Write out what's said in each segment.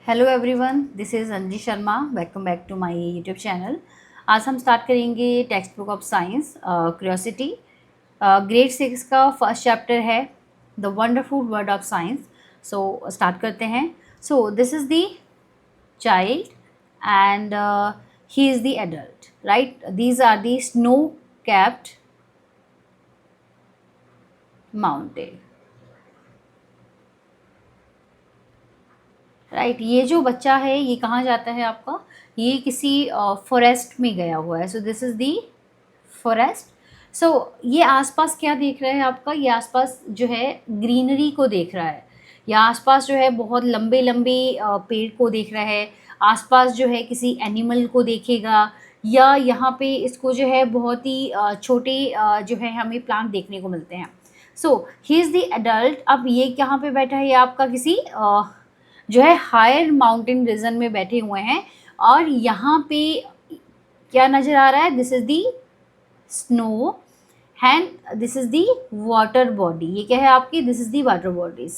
Hello everyone, this is Anji Sharma. Welcome back to my YouTube channel. आज हम start करेंगे textbook of science curiosity. Grade 6 का first chapter है the wonderful world of science. So start करते हैं। So this is the child and he is the adult, right? These are the snow capped mountain, right. ये जो बच्चा है ये कहाँ जाता है आपका? ये किसी फॉरेस्ट में गया हुआ है। So this is the forest. So ये आसपास क्या देख रहा है आपका? ये आसपास जो है ग्रीनरी को देख रहा है, या आसपास जो है बहुत लंबे लंबे पेड़ को देख रहा है। आसपास जो है किसी एनिमल को देखेगा, या यहाँ पे इसको जो है बहुत ही छोटे जो है हमें प्लांट देखने को मिलते हैं। सो ही इज़ द एडल्ट। अब ये कहाँ पे बैठा है? ये आपका किसी जो है हायर माउंटेन रीजन में बैठे हुए हैं। और यहाँ पे क्या नज़र आ रहा है? This is the snow and this is the water body. ये क्या है आपकी? This is the water bodies.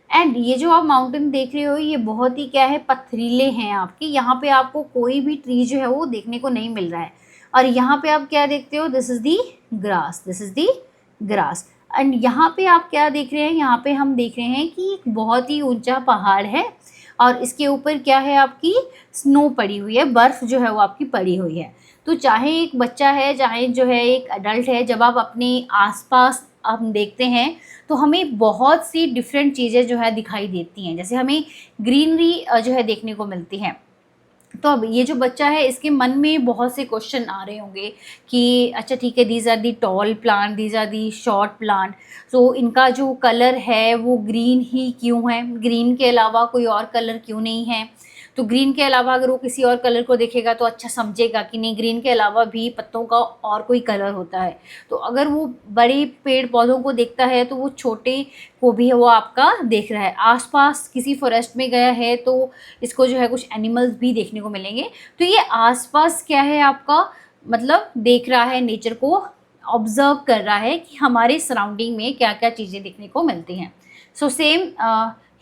And ये जो आप माउंटेन देख रहे हो ये बहुत ही क्या है, पथरीले हैं आपके। यहाँ पे आपको कोई भी ट्री जो है वो देखने को नहीं मिल रहा है। और यहाँ पे आप क्या देखते हो? This is the grass, this is the grass. And यहाँ पे आप क्या देख रहे हैं? यहाँ पे हम देख रहे हैं कि एक बहुत ही ऊंचा पहाड़ है और इसके ऊपर क्या है आपकी? स्नो पड़ी हुई है, बर्फ़ जो है वो आपकी पड़ी हुई है। तो चाहे एक बच्चा है, चाहे जो है एक अडल्ट है, जब आप अपने आसपास हम देखते हैं तो हमें बहुत सी डिफरेंट चीज़ें जो है दिखाई देती हैं। जैसे हमें ग्रीनरी जो है देखने को मिलती है। तो अब ये जो बच्चा है इसके मन में बहुत से क्वेश्चन आ रहे होंगे कि अच्छा ठीक है, these are the tall plant, these are the short plant. तो इनका जो कलर है वो ग्रीन ही क्यों है? ग्रीन के अलावा कोई और कलर क्यों नहीं है? तो ग्रीन के अलावा अगर वो किसी और कलर को देखेगा तो अच्छा समझेगा कि नहीं, ग्रीन के अलावा भी पत्तों का और कोई कलर होता है। तो अगर वो बड़े पेड़ पौधों को देखता है तो वो छोटे को भी वो आपका देख रहा है। आसपास किसी फॉरेस्ट में गया है तो इसको जो है कुछ एनिमल्स भी देखने को मिलेंगे। तो ये आसपास क्या है आपका? मतलब देख रहा है, नेचर को ऑब्जर्व कर रहा है कि हमारे सराउंडिंग में क्या क्या चीज़ें देखने को मिलती हैं। So same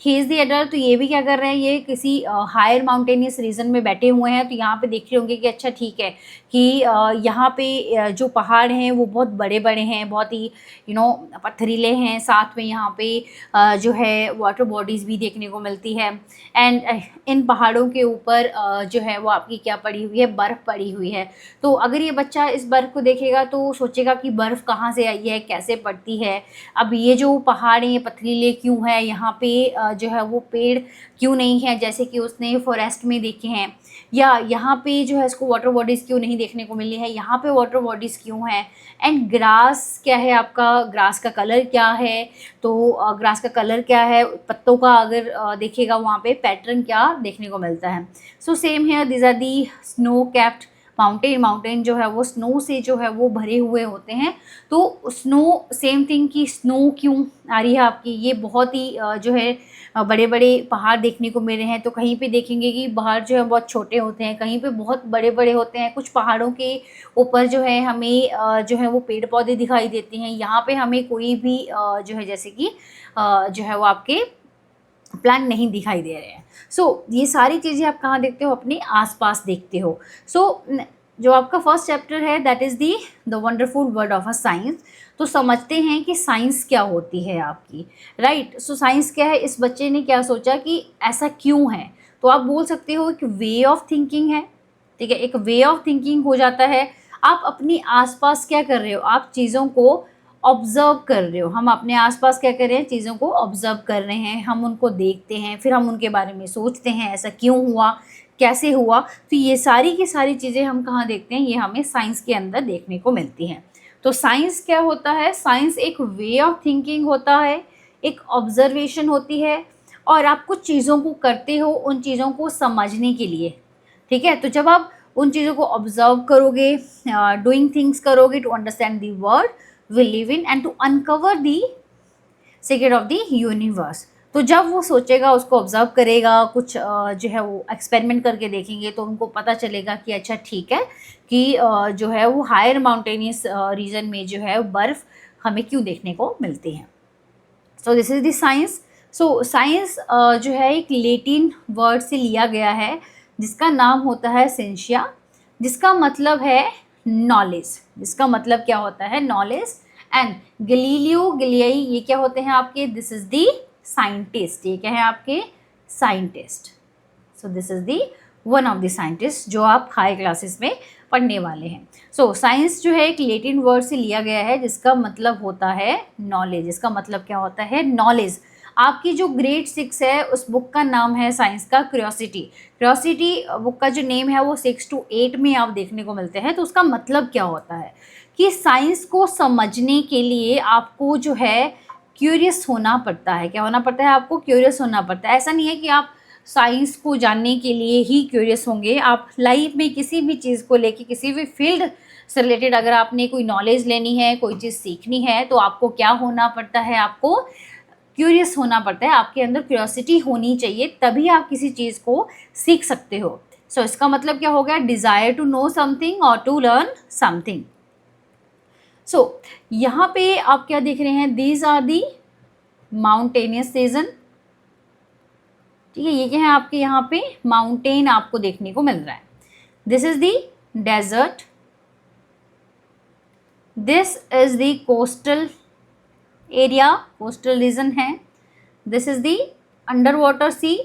he is the adult. तो ये भी क्या कर रहे हैं? ये किसी हायर माउंटेनियस रीजन में बैठे हुए हैं। तो यहाँ पे देख रहे होंगे कि अच्छा ठीक है कि यहाँ पे जो पहाड़ हैं वो बहुत बड़े बड़े हैं, बहुत ही पथरीले हैं। साथ में यहाँ पे जो है वाटर बॉडीज़ भी देखने को मिलती है। एंड इन पहाड़ों के ऊपर जो है वो आपकी क्या पड़ी हुई है? बर्फ़ पड़ी हुई है। तो अगर ये बच्चा इस बर्फ़ को देखेगा तो सोचेगा कि बर्फ़ कहाँ से आई है, कैसे पड़ती है। अब ये जो पहाड़ हैं ये पथरीले क्यों है? यहाँ पे जो है वो पेड़ क्यों नहीं है जैसे कि उसने फॉरेस्ट में देखे हैं? या यहाँ पे जो है इसको वाटर बॉडीज़ क्यों नहीं देखने को मिली है? यहाँ पे वाटर बॉडीज़ क्यों हैं? एंड ग्रास क्या है आपका? ग्रास का कलर क्या है? तो ग्रास का कलर क्या है? पत्तों का अगर देखेगा वहाँ पे पैटर्न क्या देखने को मिलता है? So same here, these are the snow capped mountain. Mountain जो है वो स्नो से जो है वो भरे हुए होते हैं। तो स्नो सेम थिंग की स्नो क्यों आ रही है आपकी? ये बहुत ही जो है बड़े बड़े पहाड़ देखने को मिल रहे हैं। तो कहीं पे देखेंगे कि पहाड़ जो है बहुत छोटे होते हैं, कहीं पे बहुत बड़े बड़े होते हैं। कुछ पहाड़ों के ऊपर जो है हमें जो है वो पेड़ पौधे दिखाई देते हैं। यहाँ पे हमें कोई भी जो है जैसे कि जो है वो आपके प्लांट नहीं दिखाई दे रहे हैं। सो ये सारी चीज़ें आप कहाँ देखते हो? अपने आसपास देखते हो। सो जो आपका फर्स्ट चैप्टर है that is the the wonderful world of a science. तो समझते हैं कि साइंस क्या होती है आपकी, राइट? सो साइंस क्या है? इस बच्चे ने क्या सोचा कि ऐसा क्यों है? तो आप बोल सकते हो एक वे ऑफ थिंकिंग है, ठीक है? एक वे ऑफ थिंकिंग हो जाता है। आप अपने आसपास क्या कर रहे हो? आप चीज़ों को ऑब्ज़र्व कर रहे हो। हम अपने आसपास क्या कर रहे हैं? चीज़ों को ऑब्ज़र्व कर रहे हैं, हम उनको देखते हैं, फिर हम उनके बारे में सोचते हैं ऐसा क्यों हुआ, कैसे हुआ। तो ये सारी की सारी चीज़ें हम कहाँ देखते हैं? ये हमें साइंस के अंदर देखने को मिलती हैं। तो साइंस क्या होता है? साइंस एक वे ऑफ थिंकिंग होता है, एक ऑब्ज़र्वेशन होती है, और आप कुछ चीज़ों को करते हो उन चीज़ों को समझने के लिए, ठीक है? तो जब आप उन चीज़ों को ऑब्ज़र्व करोगे, डूइंग थिंग्स करोगे to understand the world we live in and to uncover the secret of the universe. तो जब वो सोचेगा, उसको ऑब्जर्व करेगा, कुछ जो है वो एक्सपेरिमेंट करके देखेंगे तो उनको पता चलेगा कि अच्छा ठीक है कि जो है वो हायर माउंटेनियस रीजन में जो है बर्फ़ हमें क्यों देखने को मिलती है। So this is the science so science जो है एक लैटिन वर्ड से लिया गया है जिसका नाम होता है सेंशिया, जिसका मतलब है नॉलेज। जिसका मतलब क्या होता है? नॉलेज। एंड गलीलियो गलीलियाई ये क्या होते हैं आपके? This is the scientist. ये क्या है आपके? Scientist. So this is the one of the scientist जो आप हाई क्लासेस में पढ़ने वाले हैं। सो साइंस जो है एक लैटिन वर्ड से लिया गया है जिसका मतलब होता है नॉलेज। इसका मतलब क्या होता है? नॉलेज। आपकी जो ग्रेड 6 है उस बुक का नाम है साइंस का क्यूरियोसिटी। क्यूरियोसिटी बुक का जो नेम है वो 6 to 8 में आप देखने को मिलते हैं। तो उसका मतलब क्या होता है कि साइंस को समझने के लिए आपको जो है क्यूरियस होना पड़ता है। क्या होना पड़ता है? आपको क्यूरियस होना पड़ता है। ऐसा नहीं है कि आप साइंस को जानने के लिए ही क्यूरियस होंगे। आप लाइफ में किसी भी चीज़ को लेके, किसी भी फील्ड से रिलेटेड अगर आपने कोई नॉलेज लेनी है, कोई चीज़ सीखनी है, तो आपको क्या होना पड़ता है? आपको क्यूरियस होना पड़ता है। आपके अंदर क्यूरियोसिटी होनी चाहिए, तभी आप किसी चीज़ को सीख सकते हो। सो इसका मतलब क्या हो गया? डिज़ायर टू नो समथिंग और टू लर्न समथिंग। सो यहाँ पे आप क्या देख रहे हैं? These are the mountainous region. ठीक है, ये क्या है आपके? यहाँ पे माउंटेन आपको देखने को मिल रहा है। This is the desert, this is the coastal area, coastal region है। This is the under water sea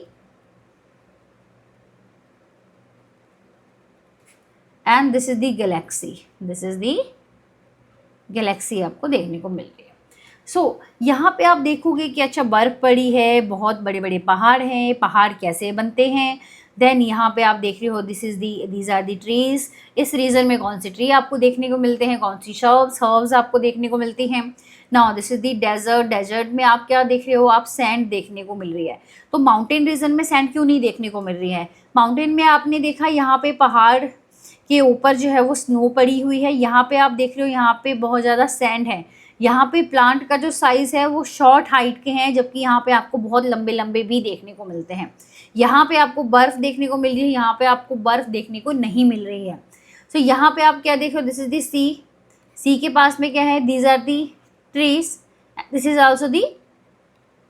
and this is the galaxy. This is the galaxy आपको देखने को मिल रही है। सो यहाँ पे आप देखोगे कि अच्छा बर्फ़ पड़ी है, बहुत बड़े बड़े पहाड़ हैं। पहाड़ कैसे बनते हैं? देन यहाँ पे आप देख रहे हो दीज आर दी ट्रीज। इस रीजन में कौन सी ट्री आपको देखने को मिलते हैं? कौन सी हर्ब्स आपको देखने को मिलती हैं? Now this is the desert. Desert में आप क्या देख रहे हो? आप सैंड देखने को मिल रही है। तो माउंटेन रीजन में सैंड क्यों नहीं देखने को मिल रही है? माउंटेन में आपने देखा यहाँ पे पहाड़ के ऊपर जो है वो स्नो पड़ी हुई है। यहाँ पे आप देख रहे हो यहाँ पे बहुत ज़्यादा सैंड है। यहाँ पे प्लांट का जो साइज़ है वो शॉर्ट हाइट के हैं, जबकि यहाँ पे आपको बहुत लंबे लंबे भी देखने को मिलते हैं। यहाँ पे आपको बर्फ़ देखने को मिल रही है, यहाँ पे आपको बर्फ़ देखने को नहीं मिल रही है। सो यहाँ पे आप क्या देख रहे हो? दिस इज दी सी। सी के पास में क्या है? These are the trees. This is also the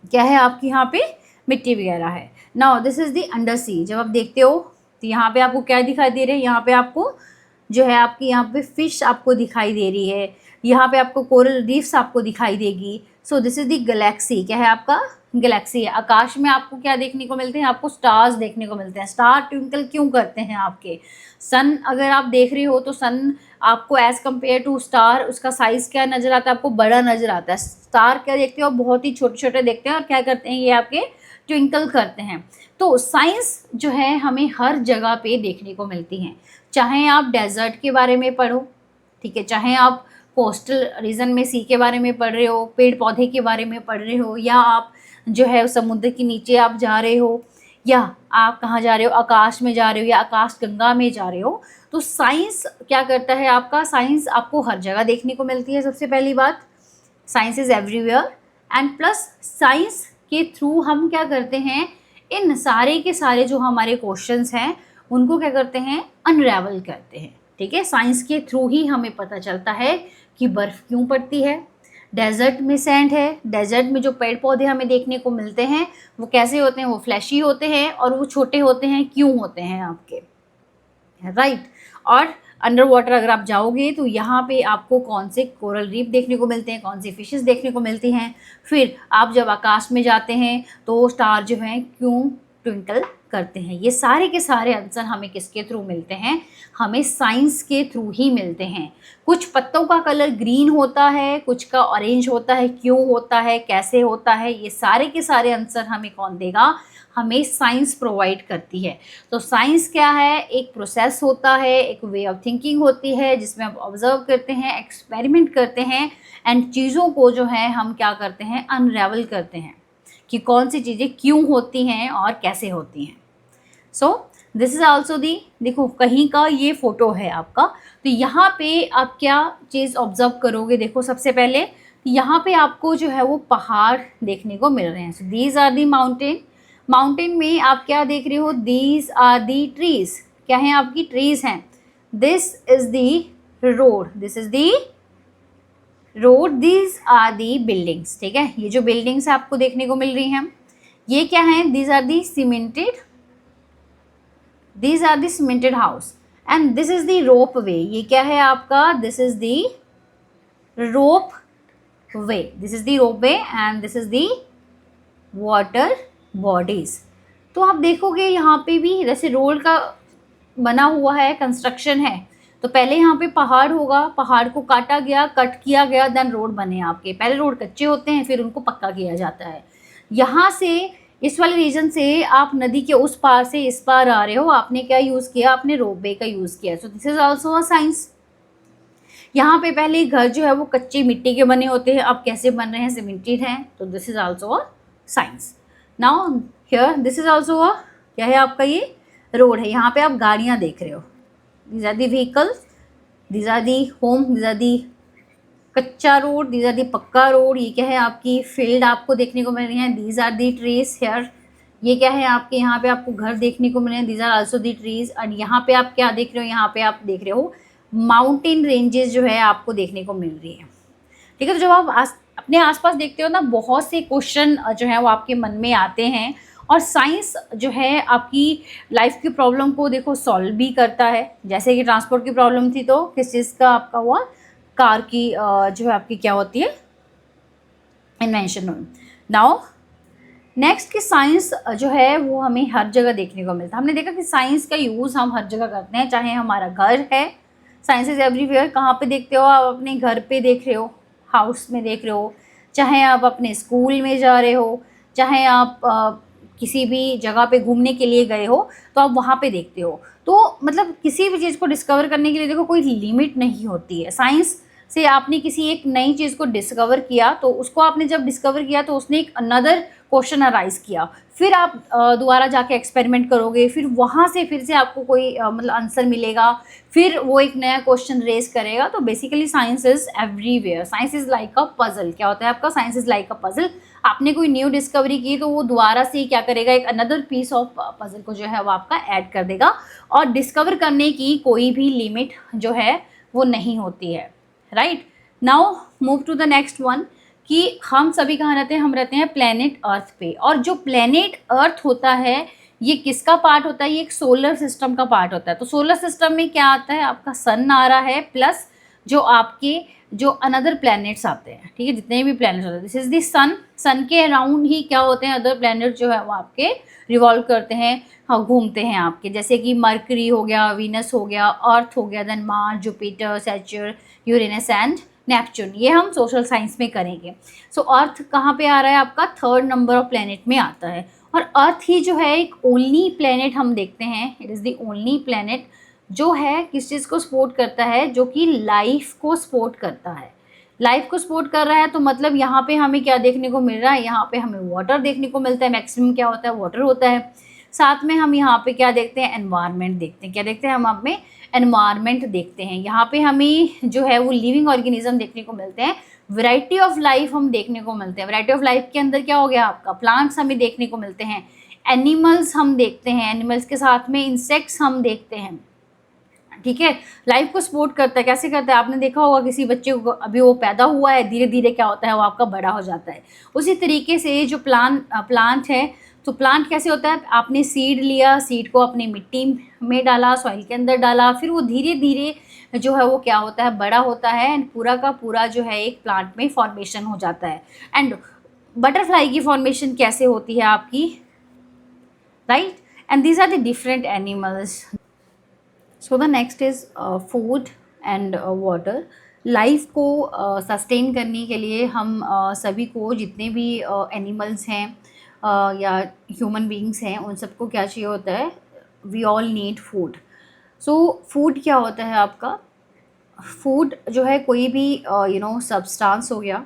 क्या है आपकी? यहाँ पे मिट्टी वगैरह है। Now this is the under sea. जब आप देखते हो तो यहाँ पे आपको क्या दिखाई दे रहा है? यहाँ पे आपको जो है आपकी यहाँ पे फिश आपको दिखाई दे रही है। यहाँ पे आपको कोरल रीफ्स आपको दिखाई देगी। सो दिस इज दी गैलेक्सी। क्या है आपका? गैलेक्सी है। आकाश में आपको क्या देखने को मिलते हैं? आपको स्टार्स देखने को मिलते हैं। स्टार ट्विंकल क्यों करते हैं आपके? सन अगर आप देख रहे हो तो सन आपको एज़ कम्पेयर टू स्टार उसका साइज़ क्या नज़र आता है? आपको बड़ा नज़र आता है। स्टार क्या देखते हो? बहुत ही छोटे छोटे देखते हैं और क्या करते हैं? ये आपके ट्विंकल करते हैं। तो साइंस जो है हमें हर जगह पे देखने को मिलती हैं। चाहे आप डेजर्ट के बारे में पढ़ो, ठीक है, चाहे आप कोस्टल रीजन में सी के बारे में पढ़ रहे हो, पेड़ पौधे के बारे में पढ़ रहे हो, या आप जो है समुद्र के नीचे आप जा रहे हो, या आप कहाँ जा रहे हो? आकाश में जा रहे हो या आकाश गंगा में जा रहे हो। तो साइंस क्या करता है आपका? साइंस आपको हर जगह देखने को मिलती है। सबसे पहली बात, science is everywhere. And plus science के थ्रू हम क्या करते हैं? इन सारे के सारे जो हमारे क्वेश्चंस हैं उनको क्या करते हैं? अनरेवल करते हैं। ठीक है, साइंस के थ्रू ही हमें पता चलता है कि बर्फ़ क्यों पड़ती है, डेजर्ट में सैंड है, डेजर्ट में जो पेड़ पौधे हमें देखने को मिलते हैं वो कैसे होते हैं? वो फ्लैशी होते हैं और वो छोटे होते हैं। क्यों होते हैं आपके? राइट। और अंडर वाटर अगर आप जाओगे तो यहाँ पे आपको कौन से कोरल रीफ देखने को मिलते हैं, कौन सी फिशेस देखने को मिलती हैं। फिर आप जब आकाश में जाते हैं तो स्टार जो हैं क्यों ट्विंकल करते हैं। ये सारे के सारे आंसर हमें किसके थ्रू मिलते हैं? हमें साइंस के थ्रू ही मिलते हैं। कुछ पत्तों का कलर ग्रीन होता है, कुछ का ऑरेंज होता है। क्यों होता है, कैसे होता है, ये सारे के सारे आंसर हमें कौन देगा? हमें साइंस प्रोवाइड करती है। तो साइंस क्या है? एक प्रोसेस होता है, एक वे ऑफ थिंकिंग होती है जिसमें आप ऑब्जर्व करते हैं, एक्सपेरिमेंट करते हैं एंड चीज़ों को जो है हम क्या करते हैं? अनरेवल करते हैं कि कौन सी चीज़ें क्यों होती हैं और कैसे होती हैं। सो दिस इज़ आल्सो दी, देखो कहीं का ये फ़ोटो है आपका, तो यहाँ पे आप क्या चीज़ ऑब्जर्व करोगे? देखो सबसे पहले यहाँ पे आपको जो है वो पहाड़ देखने को मिल रहे हैं। So these are the mountain. Mountain में आप क्या देख रहे हो? These are the trees. क्या है आपकी? ट्रीज हैं। This is the road. This is the road. These are the buildings. ठीक है, ये जो बिल्डिंग्स आपको देखने को मिल रही हैं, ये क्या है, these are the cemented house and this is the rope way. ये क्या है आपका, this is the rope way, this is the rope way and this is the water bodies. तो आप देखोगे यहाँ पे भी जैसे रोड का बना हुआ है, कंस्ट्रक्शन है, तो पहले यहाँ पे पहाड़ होगा, पहाड़ को काटा गया, कट किया गया, देन रोड बने आपके। पहले रोड कच्चे होते हैं, फिर उनको पक्का किया जाता है। यहाँ से इस वाले रीजन से आप नदी के उस पार से इस पार आ रहे हो, आपने क्या यूज़ किया, आपने रोपवे का यूज़ किया। सो this is also a science. यहाँ पे पहले घर जो है वो कच्ची मिट्टी के बने होते हैं, अब कैसे बन रहे हैं, सीमेंटेड हैं, तो this is also a science. Now here this is also a, क्या है आपका, ये रोड है। यहाँ पे आप गाड़ियाँ देख रहे हो, these are the vehicles, these are the home, these are the कच्चा रोड, these are the पक्का रोड। ये क्या है, आपकी फील्ड आपको देखने को मिल रही है, these are the trees here। ये क्या है आपके, यहाँ पे आपको घर देखने को मिल रहे हैं, these are also the trees। और यहाँ पे आप क्या देख रहे हो, यहाँ पे आप देख रहे हो माउंटेन रेंजेस जो है आपको देखने को मिल रही है। ठीक है, तो जब आप अपने आसपास देखते हो ना, बहुत से क्वेश्चन जो है वो आपके मन में आते हैं, और साइंस जो है आपकी लाइफ की प्रॉब्लम को देखो सॉल्व भी करता है। जैसे कि ट्रांसपोर्ट की प्रॉब्लम थी, तो किस चीज़ का आपका हुआ, कार की जो है आपकी क्या होती है, इन्वेंशन हुई। नाउ नेक्स्ट कि साइंस जो है वो हमें हर जगह देखने को मिलता है। हमने देखा कि साइंस का यूज़ हम हर जगह करते हैं, चाहे हमारा घर है, साइंस इज एवरीवेयर। कहाँ पे देखते हो आप, अपने घर पे देख रहे हो, हाउस में देख रहे हो, चाहे आप अपने स्कूल में जा रहे हो, चाहे आप किसी भी जगह पे घूमने के लिए गए हो, तो आप वहाँ पे देखते हो। तो मतलब किसी भी चीज़ को डिस्कवर करने के लिए देखो कोई लिमिट नहीं होती है। साइंस से आपने किसी एक नई चीज़ को डिस्कवर किया, तो उसको आपने जब डिस्कवर किया तो उसने एक अनदर क्वेश्चन अराइज किया, फिर आप दोबारा जाके एक्सपेरिमेंट करोगे, फिर वहाँ से फिर से आपको कोई मतलब आंसर मिलेगा, फिर वो एक नया क्वेश्चन रेज करेगा। तो basically science is everywhere, science is like a puzzle. क्या होता है आपका, science is like a puzzle. आपने कोई न्यू डिस्कवरी की तो वो दोबारा से क्या करेगा, एक अनदर पीस ऑफ पजल को जो है वो आपका ऐड कर देगा, और डिस्कवर करने की कोई भी लिमिट जो है वो नहीं होती है। Right, now move to the next one कि हम सभी कहाँ रहते हैं, हम रहते हैं प्लेनेट अर्थ पे। और जो प्लेनेट अर्थ होता है ये किसका पार्ट होता है, ये एक सोलर सिस्टम का पार्ट होता है। तो सोलर सिस्टम में क्या आता है, आपका सन आ रहा है, प्लस जो आपके जो अनदर प्लैनेट्स आते हैं। ठीक है, जितने भी प्लैनेट्स होते हैं, दिस इज दी सन। सन के अराउंड ही क्या होते हैं, अदर प्लैनेट जो है वो आपके रिवॉल्व करते हैं, हाँ घूमते हैं आपके। जैसे कि मरकरी हो गया, वीनस हो गया, अर्थ हो गया, then Mars, Jupiter, Saturn, Uranus and Neptune. ये हम सोशल साइंस में करेंगे। सो अर्थ कहाँ पे आ रहा है आपका, थर्ड नंबर ऑफ प्लैनेट में आता है। और अर्थ ही जो है एक ओनली प्लैनेट हम देखते हैं, it is the only planet जो है किस चीज़ को सपोर्ट करता है, जो कि लाइफ को सपोर्ट करता है। लाइफ को सपोर्ट कर रहा है तो मतलब यहाँ पे हमें क्या देखने को मिल रहा है, यहाँ पे हमें वाटर देखने को मिलता है, मैक्सिमम क्या होता है, वाटर होता है। साथ में हम यहाँ पे क्या देखते हैं, एनवायरनमेंट देखते हैं। क्या देखते हैं हम, आप में एनवायरनमेंट देखते हैं। यहाँ पे हमें जो है वो लिविंग ऑर्गेनिज्म देखने को मिलते हैं, वैरायटी ऑफ लाइफ हम देखने को मिलते हैं। वैरायटी ऑफ लाइफ के अंदर क्या हो गया आपका, प्लांट्स हमें देखने को मिलते हैं, एनिमल्स हम देखते हैं, एनिमल्स के साथ में इंसेक्ट्स हम देखते हैं। ठीक है, लाइफ को सपोर्ट करता है। कैसे करता है, आपने देखा होगा किसी बच्चे को, अभी वो पैदा हुआ है, धीरे धीरे क्या होता है वो आपका बड़ा हो जाता है। उसी तरीके से जो प्लांट है, तो प्लांट कैसे होता है, आपने सीड लिया, सीड को अपनी मिट्टी में डाला, सॉइल के अंदर डाला, फिर वो धीरे धीरे जो है वो क्या होता है, बड़ा होता है, एंड पूरा का पूरा जो है एक प्लांट में फॉर्मेशन हो जाता है। एंड बटरफ्लाई की फॉर्मेशन कैसे होती है आपकी, right, and these are the different animals. So the next is food and water. Life को सस्टेन करने के लिए हम सभी को, जितने भी एनिमल्स हैं या ह्यूमन बींग्स हैं, उन सबको क्या चाहिए होता है, we all need food. So food क्या होता है आपका, फूड जो है कोई भी सब्सटेंस हो गया,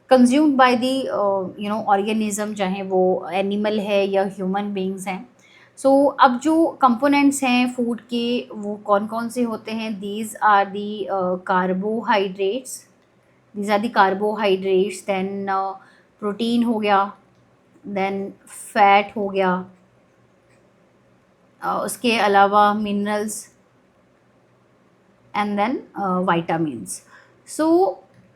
कंज्यूम्ड बाय दी ऑर्गेनिज्म, चाहे वो एनिमल है या ह्यूमन बींग्स हैं। सो अब जो कंपोनेंट्स हैं फूड के वो कौन कौन से होते हैं, these are the carbohydrates, these are the carbohydrates, then protein हो गया, देन फैट हो गया, उसके अलावा minerals and then vitamins. So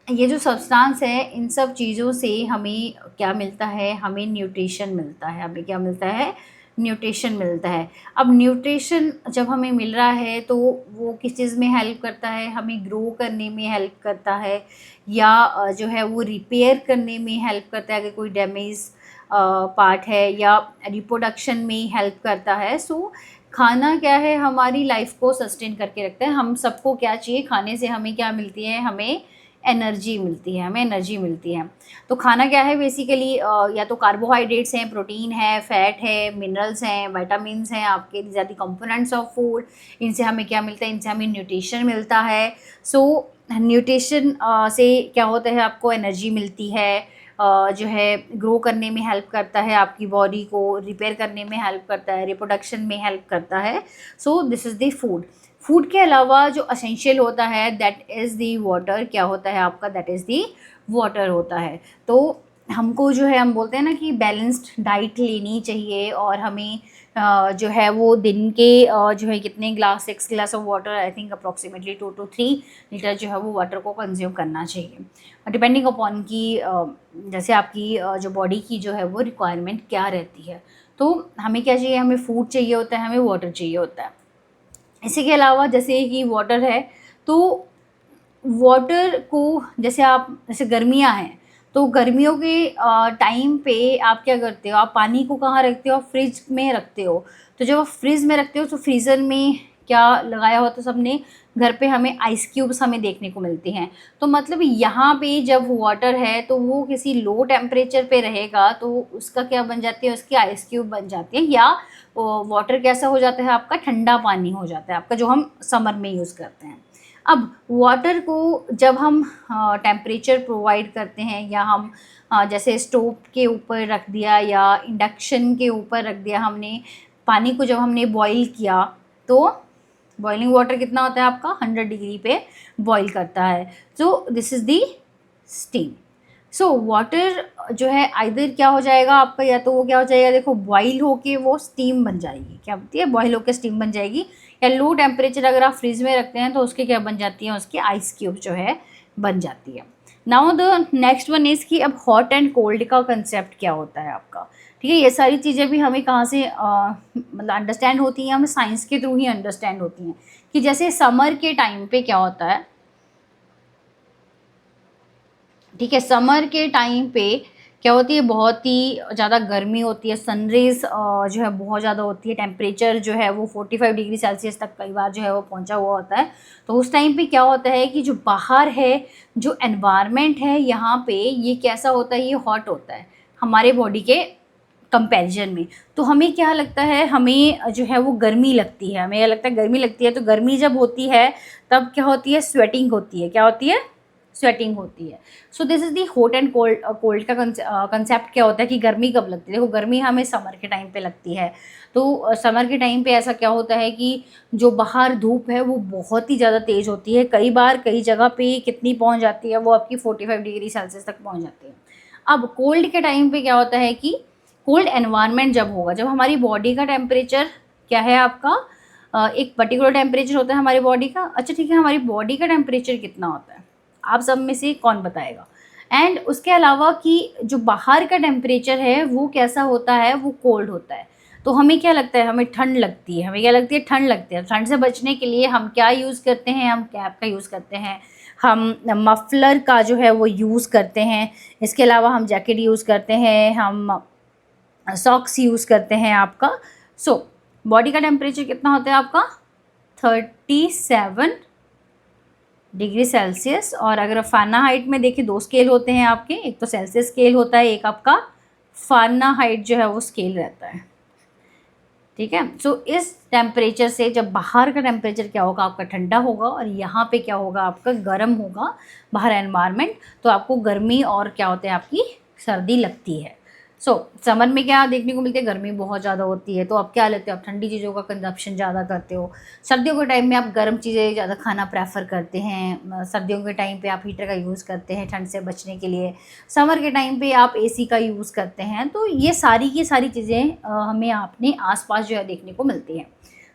ये जो सब्सटेंस है, इन सब चीज़ों से हमें क्या मिलता है, हमें न्यूट्रिशन मिलता है। हमें क्या मिलता है, न्यूट्रिशन मिलता है। अब न्यूट्रिशन जब हमें मिल रहा है तो वो किस चीज़ में हेल्प करता है, हमें ग्रो करने में हेल्प करता है, या जो है वो रिपेयर करने में हेल्प करता है अगर कोई डैमेज पार्ट है, या रिप्रोडक्शन में हेल्प करता है। सो खाना क्या है, हमारी लाइफ को सस्टेन करके रखता है। हम सबको क्या चाहिए, खाने से हमें क्या मिलती है, हमें एनर्जी मिलती है, हमें एनर्जी मिलती है। तो खाना क्या है बेसिकली, या तो कार्बोहाइड्रेट्स हैं, प्रोटीन है, फैट है, मिनरल्स हैं, विटामिन्स हैं, आपके ज़्यादा कंपोनेंट्स ऑफ फूड। इनसे हमें क्या मिलता है, इनसे हमें न्यूट्रिशन मिलता है। सो न्यूट्रिशन से क्या होता है, आपको एनर्जी मिलती है, जो है ग्रो करने में हेल्प करता है, आपकी बॉडी को रिपेयर करने में हेल्प करता है, रिप्रोडक्शन में हेल्प करता है। So this is the food. Food के अलावा जो असेंशियल होता है दैट इज़ दी वाटर, क्या होता है आपका, दैट इज़ दी वाटर होता है। तो हमको जो है, हम बोलते हैं ना कि बैलेंस्ड डाइट लेनी चाहिए, और हमें जो है वो दिन के जो है कितने glass, 6 glass of water, I think approximately 2 to 3 litre जो है वो वाटर को कंज्यूम करना चाहिए, डिपेंडिंग अपॉन की जैसे आपकी जो बॉडी की जो है वो रिक्वायरमेंट क्या रहती है। तो हमें क्या चाहिए, हमें फूड चाहिए होता है, हमें वाटर चाहिए होता है। इसी के अलावा जैसे कि वाटर है, तो वाटर को जैसे आप, जैसे गर्मियाँ हैं, तो गर्मियों के टाइम पे आप क्या करते हो, आप पानी को कहाँ रखते हो, आप फ्रिज में रखते हो। तो जब आप फ्रिज में रखते हो तो फ्रीज़र में क्या लगाया होता है सबने, घर पे हमें आइस क्यूब्स हमें देखने को मिलती हैं। तो मतलब यहाँ पे जब वाटर है तो वो किसी लो टेम्परेचर पे रहेगा, तो उसका क्या बन जाती है, उसकी आइस क्यूब बन जाती है, या वाटर कैसा हो जाता है आपका, ठंडा पानी हो जाता है आपका, जो हम समर में यूज़ करते हैं। अब वाटर को जब हम टेम्परेचर प्रोवाइड करते हैं, या हम जैसे स्टोव के ऊपर रख दिया या इंडक्शन के ऊपर रख दिया हमने, पानी को जब हमने बॉईल किया, तो बॉइलिंग वाटर कितना होता है आपका, 100 डिग्री पे बॉईल करता है। So this is the steam. So water जो है आइदर क्या हो जाएगा आपका, या तो वो क्या हो जाएगा, देखो बॉईल होके वो स्टीम बन जाएगी, क्या होती है, बॉईल होके स्टीम बन जाएगी, या लो टेम्परेचर अगर आप फ्रिज में रखते हैं तो उसके क्या बन जाती है, उसकी आइस क्यूब जो है बन जाती है। Now the next one is कि अब हॉट एंड कोल्ड का कंसेप्ट क्या होता है आपका। ठीक है, ये सारी चीज़ें भी हमें कहाँ से मतलब अंडरस्टैंड होती हैं, हमें साइंस के थ्रू ही अंडरस्टैंड होती हैं। कि जैसे समर के टाइम पे क्या होता है, ठीक है, समर के टाइम पे क्या होती है, बहुत ही ज़्यादा गर्मी होती है, सनरेज जो है बहुत ज़्यादा होती है, टेम्परेचर जो है वो 45 डिग्री सेल्सियस तक कई बार जो है वो पहुंचा हुआ होता है। तो उस टाइम पे क्या होता है कि जो बाहर है, जो एनवायरनमेंट है यहाँ पे, ये कैसा होता है, ये हॉट होता है हमारे बॉडी के कंपैरिजन में। तो हमें क्या लगता है, हमें जो है वो गर्मी लगती है, हमें क्या लगता है, गर्मी लगती है। तो गर्मी जब होती है तब क्या होती है, स्वेटिंग होती है, क्या होती है, स्वेटिंग होती है। So this is the hot and cold. Cold का कंसेप्ट क्या होता है कि गर्मी कब लगती है, देखो गर्मी हमें समर के टाइम पे लगती है। तो समर के टाइम पे ऐसा क्या होता है कि जो बाहर धूप है वो बहुत ही ज़्यादा तेज़ होती है, कई बार कई जगह पे कितनी पहुंच जाती है, वो आपकी 45 डिग्री सेल्सियस तक पहुंच जाती है। अब कोल्ड के टाइम पे क्या होता है कि कोल्ड एनवायरनमेंट जब होगा, जब हमारी बॉडी का टेम्परेचर क्या है आपका, एक पर्टिकुलर टेम्परेचर होता है हमारी बॉडी का। अच्छा ठीक है, हमारी बॉडी का टेम्परेचर कितना होता है, आप सब में से कौन बताएगा। एंड उसके अलावा कि जो बाहर का टेम्परेचर है वो कैसा होता है, वो कोल्ड होता है। तो हमें क्या लगता है, हमें ठंड लगती है, हमें क्या लगती है, ठंड लगती है। ठंड से बचने के लिए हम क्या यूज़ करते हैं, हम कैप का यूज़ करते हैं, हम मफलर का जो है वो यूज़ करते हैं। इसके अलावा हम जैकेट यूज़ करते हैं, हम सॉक्स यूज़ करते हैं आपका। सो बॉडी का टेम्परेचर कितना होता है आपका, 37 डिग्री सेल्सियस। और अगर फ़ारेनहाइट में देखिए, दो स्केल होते हैं आपके, एक तो सेल्सियस स्केल होता है, एक आपका फ़ारेनहाइट जो है वो स्केल रहता है। ठीक है, सो इस टेम्परेचर से जब बाहर का टेम्परेचर क्या होगा आपका, ठंडा होगा, और यहाँ पे क्या होगा आपका, गर्म होगा बाहर एनवायरनमेंट। तो आपको गर्मी और क्या होते हैं, आपकी सर्दी लगती है। सो समर में क्या देखने को मिलती है, गर्मी बहुत ज़्यादा होती है, तो आप क्या लेते हो, आप ठंडी चीज़ों का कंजप्शन ज़्यादा करते हो। सर्दियों के टाइम में आप गर्म चीज़ें ज़्यादा खाना प्रेफर करते हैं। सर्दियों के टाइम पे आप हीटर का यूज़ करते हैं ठंड से बचने के लिए। समर के टाइम पे आप एसी का यूज़ करते हैं। तो ये सारी की सारी चीज़ें हमें अपने आसपास जो है देखने को मिलती हैं।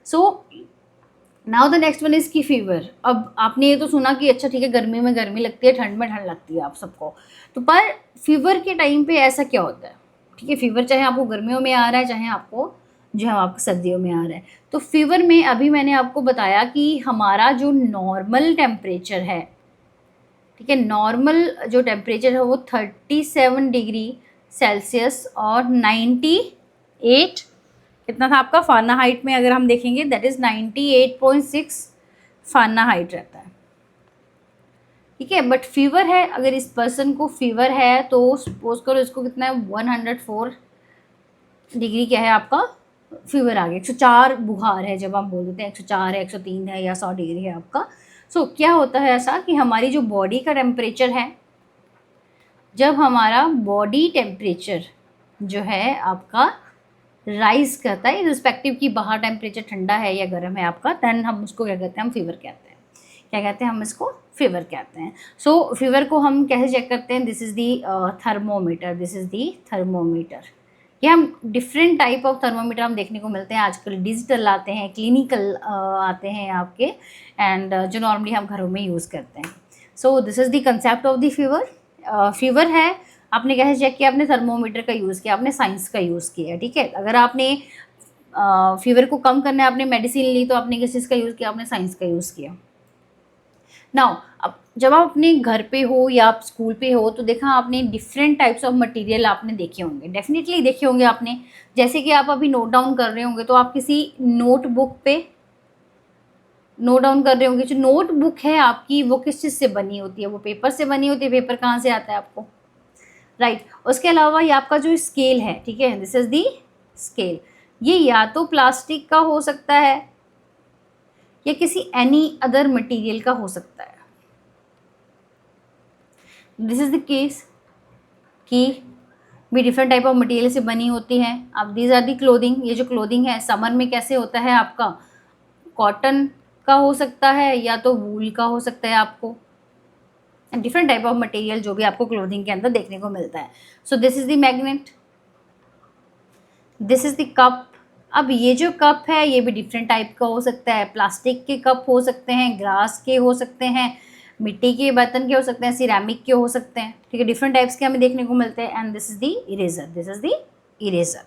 So now the next one is की फीवर। अब आपने ये तो सुना कि अच्छा ठीक है, गर्मी में गर्मी लगती है, ठंड में ठंड लगती है आप सबको, तो पर फीवर के टाइम पे ऐसा क्या होता है? ठीक है, फीवर चाहे आपको गर्मियों में आ रहा है, चाहे आपको जो है आपको सर्दियों में आ रहा है। तो फीवर में अभी मैंने आपको बताया कि हमारा जो नॉर्मल टेम्परेचर है, ठीक है, नॉर्मल जो टेम्परेचर है वो 37 डिग्री सेल्सियस और 98, कितना था आपका फ़ारेनहाइट में, अगर हम देखेंगे दैट इज़ 98.6 फ़ारेनहाइट रहता है। ठीक है, बट फीवर है, अगर इस पर्सन को फीवर है तो सपोज करो इसको कितना है, 104 डिग्री क्या है आपका फीवर आ गया, 104 बुखार है, जब हम बोल देते हैं 104 है, 103 है या 100 डिग्री है आपका। सो क्या होता है ऐसा कि हमारी जो बॉडी का टेम्परेचर है, जब हमारा बॉडी टेम्परेचर जो है आपका राइज करता है रिस्पेक्टिव कि बाहर टेम्परेचर ठंडा है या गर्म है आपका, देन हम उसको क्या कहते हैं, हम फीवर कहते हैं। क्या कहते हैं, हम इसको फीवर कहते हैं। सो फीवर को हम कैसे चेक करते हैं, this is the thermometer, this is the thermometer. ये हम डिफरेंट टाइप ऑफ थर्मोमीटर हम देखने को मिलते हैं आजकल, डिजिटल आते हैं, क्लिनिकल आते हैं आपके, एंड जो नॉर्मली हम घरों में यूज़ करते हैं। So this is the concept of the fever. Fever है, आपने कैसे चेक किया, आपने थर्मोमीटर का यूज़ किया, आपने साइंस का यूज़ किया, ठीक है। अगर आपने फीवर को कम करना है, आपने मेडिसिन ली, तो आपने किस चीज़ का यूज़ किया, आपने साइंस का यूज़ किया। नाउ अब जब आप अपने घर पे हो या आप स्कूल पे हो, तो देखा आपने डिफरेंट टाइप्स ऑफ मटेरियल आपने देखे होंगे, डेफिनेटली देखे होंगे आपने। जैसे कि आप अभी नोट डाउन कर रहे होंगे, तो आप किसी नोटबुक पे नोट डाउन कर रहे होंगे। जो नोटबुक है आपकी वो किस चीज़ से बनी होती है, वो पेपर से बनी होती है। पेपर कहाँ से आता है आपको, राइट। उसके अलावा ये आपका जो स्केल है, ठीक है, दिस इज दी स्केल, ये या तो प्लास्टिक का हो सकता है या किसी एनी अदर मटेरियल का हो सकता है। दिस इज द केस कि भी डिफरेंट टाइप ऑफ मटेरियल से बनी होती है। अब दीज आर दी क्लोथिंग, ये जो क्लोथिंग है समर में कैसे होता है आपका, कॉटन का हो सकता है या तो वूल का हो सकता है आपको, डिफरेंट टाइप ऑफ मटेरियल जो भी आपको क्लोथिंग के अंदर देखने को मिलता है। So this is the magnet, this is the cup. अब ये जो कप है ये भी डिफरेंट टाइप का हो सकता है, प्लास्टिक के कप हो सकते हैं, ग्लास के हो सकते हैं, मिट्टी के बर्तन के हो सकते हैं, सिरेमिक के हो सकते हैं, ठीक है, डिफरेंट टाइप्स के हमें देखने को मिलते हैं। And this is the eraser, this is the eraser.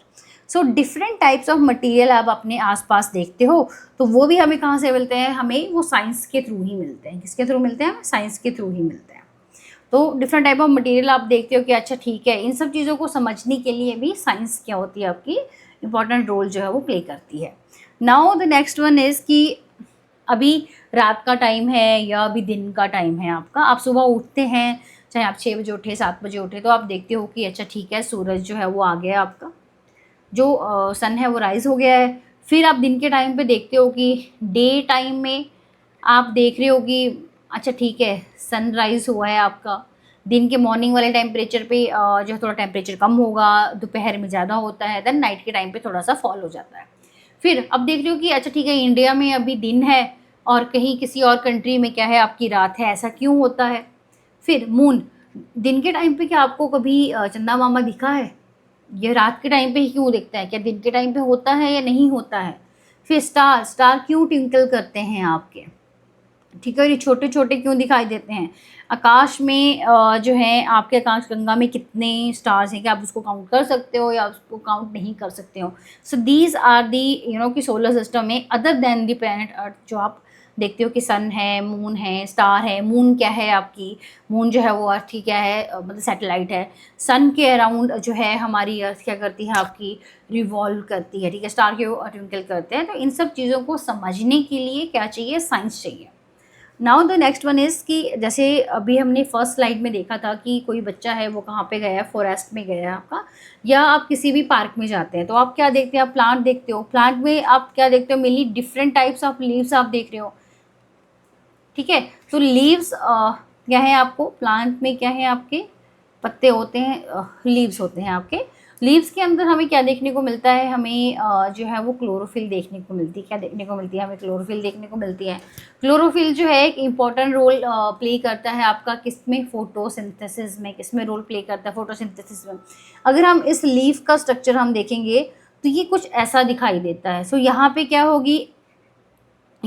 So different types of material आप अपने आसपास देखते हो, तो वो भी हमें कहाँ से मिलते हैं, हमें वो साइंस के थ्रू ही मिलते हैं। किसके थ्रू मिलते हैं, साइंस के थ्रू ही मिलते हैं। तो डिफरेंट टाइप ऑफ मटेरियल आप देखते हो कि अच्छा ठीक है, इन सब चीज़ों को समझने के लिए भी साइंस क्या होती है आपकी इंपॉर्टेंट रोल जो है वो प्ले करती है। Now the next one is कि अभी रात का टाइम है या अभी दिन का टाइम है आपका, आप सुबह उठते हैं, चाहे आप 6 बजे उठे, 7 बजे उठे, तो आप देखते हो कि अच्छा ठीक है, सूरज जो है वो आ गया आपका, जो सन है वो राइज़ हो गया है। फिर आप दिन के टाइम पे देखते हो कि डे टाइम में आप देख रहे हो कि अच्छा ठीक है, सनराइज़ हुआ है आपका। दिन के मॉर्निंग वाले टेम्परेचर पे जो है थोड़ा टेम्परेचर कम होगा, दोपहर में ज़्यादा होता है, देन नाइट के टाइम पे थोड़ा-सा फॉल हो जाता है। फिर अब देख रहे हो कि अच्छा ठीक है, इंडिया में अभी दिन है और कहीं किसी और कंट्री में क्या है, आपकी रात है, ऐसा क्यों होता है? फिर मून, दिन के टाइम पे क्या आपको कभी चंदा मामा दिखा है? ये रात के टाइम पे ही क्यों दिखता है? क्या दिन के टाइम पे होता है या नहीं होता है? फिर स्टार, स्टार क्यों ट्विंकल करते हैं आपके? ठीक है, और ये छोटे-छोटे क्यों दिखाई देते हैं? आकाश में जो है आपके आकाशगंगा में कितने स्टार्स हैं, क्या आप उसको काउंट कर सकते हो या उसको काउंट नहीं कर सकते हो? सो दीज़ आर दी कि सोलर सिस्टम में other than the planet earth, जो आप देखते हो कि सन है, मून है, स्टार है। मून क्या है आपकी? मून जो है वो अर्थ की क्या है, मतलब सैटेलाइट है। सन के अराउंड जो है हमारी अर्थ क्या करती है आपकी, रिवॉल्व करती है, ठीक है। स्टार क्यों ट्विंकल करते हैं? तो इन सब चीज़ों को समझने के लिए क्या चाहिए, साइंस चाहिए। Now the next one is कि जैसे अभी हमने फर्स्ट स्लाइड में देखा था कि कोई बच्चा है वो कहाँ पे गया है, फॉरेस्ट में गया है आपका, या आप किसी भी पार्क में जाते हैं तो आप क्या देखते हैं, आप प्लांट देखते हो। प्लांट में आप क्या देखते हो, mainly different types of leaves आप देख रहे हो, ठीक है। तो लीव्स क्या है आपको, प्लांट में क्या है आपके पत्ते होते हैं, लीव्स होते हैं आपके। लीव्स के अंदर हमें क्या देखने को मिलता है, हमें जो है वो क्लोरोफिल देखने को मिलती है। क्या देखने को मिलती है, हमें क्लोरोफिल देखने को मिलती है। क्लोरोफिल जो है एक इम्पॉर्टेंट रोल प्ले करता है आपका किसमें, फोटोसिंथेसिस में। किसमें रोल प्ले करता है, फोटोसिंथेसिस में। अगर हम इस लीफ का स्ट्रक्चर हम देखेंगे तो ये कुछ ऐसा दिखाई देता है। सो यहाँ पे क्या होगी,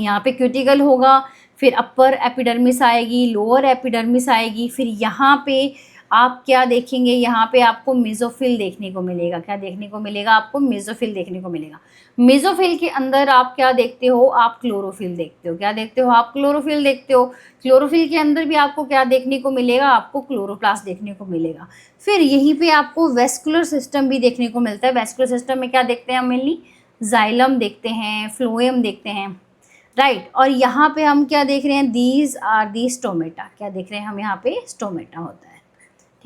यहाँ पे क्यूटिकल होगा, फिर अपर एपिडर्मिस आएगी, लोअर एपिडर्मिस आएगी, फिर यहाँ पे आप क्या देखेंगे, यहाँ पे आपको मेसोफिल देखने को मिलेगा। क्या देखने को मिलेगा आपको? मेसोफिल देखने को मिलेगा। मेसोफिल के अंदर आप क्या देखते हो? आप क्लोरोफिल देखते हो। क्या देखते हो? आप क्लोरोफिल देखते हो। क्लोरोफिल के अंदर भी आपको क्या देखने को मिलेगा? आपको क्लोरोप्लास्ट देखने को मिलेगा। फिर यहीं पे आपको वेस्कुलर सिस्टम भी देखने को मिलता है। वेस्कुलर सिस्टम में क्या देखते हैं हम? मेनली जाइलम देखते हैं, फ्लोएम देखते हैं, राइट। और यहाँ पे हम क्या देख रहे हैं? These are the stomata. क्या देख रहे हैं हम? यहाँ पे स्टोमेटा होता है,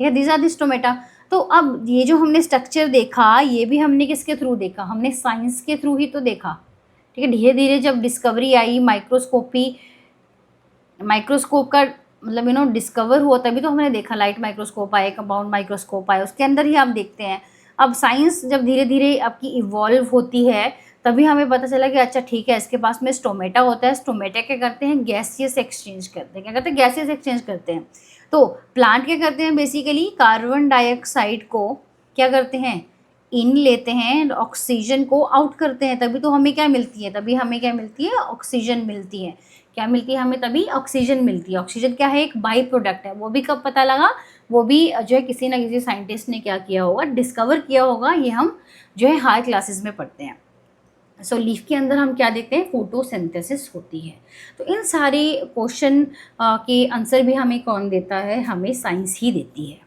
ठीक है, दीज आर दी स्टोमेटा। तो अब ये जो हमने स्ट्रक्चर देखा, ये भी हमने किसके थ्रू देखा? हमने साइंस के थ्रू ही तो देखा, ठीक है। धीरे धीरे जब डिस्कवरी आई, माइक्रोस्कोप का मतलब डिस्कवर हुआ, तभी तो हमने देखा। लाइट माइक्रोस्कोप आए, कंपाउंड माइक्रोस्कोप आए, उसके अंदर ही आप देखते हैं। अब साइंस जब धीरे धीरे आपकी इवॉल्व होती है, तभी हमें पता चला कि अच्छा ठीक है, इसके पास में स्टोमेटा होता है। स्टोमेटा क्या करते हैं? गैसियस एक्सचेंज करते हैं। क्या करते हैं? गैसियस एक्सचेंज करते हैं। तो प्लांट क्या करते हैं? बेसिकली कार्बन डाइऑक्साइड को क्या करते हैं? इन लेते हैं, ऑक्सीजन को आउट करते हैं, तभी तो हमें क्या मिलती है? तभी हमें क्या मिलती है? ऑक्सीजन मिलती है। क्या मिलती है हमें? तभी ऑक्सीजन मिलती है। ऑक्सीजन क्या है? एक बाई प्रोडक्ट है। वो भी कब पता लगा? वो भी जो है किसी ना किसी साइंटिस्ट ने क्या किया होगा? डिस्कवर किया होगा। ये हम जो है हाई क्लासेस में पढ़ते हैं। सो लीफ के अंदर हम क्या देखते हैं? फोटोसिंथेसिस होती है। तो इन सारे क्वेश्चन के आंसर भी हमें कौन देता है? हमें साइंस ही देती है।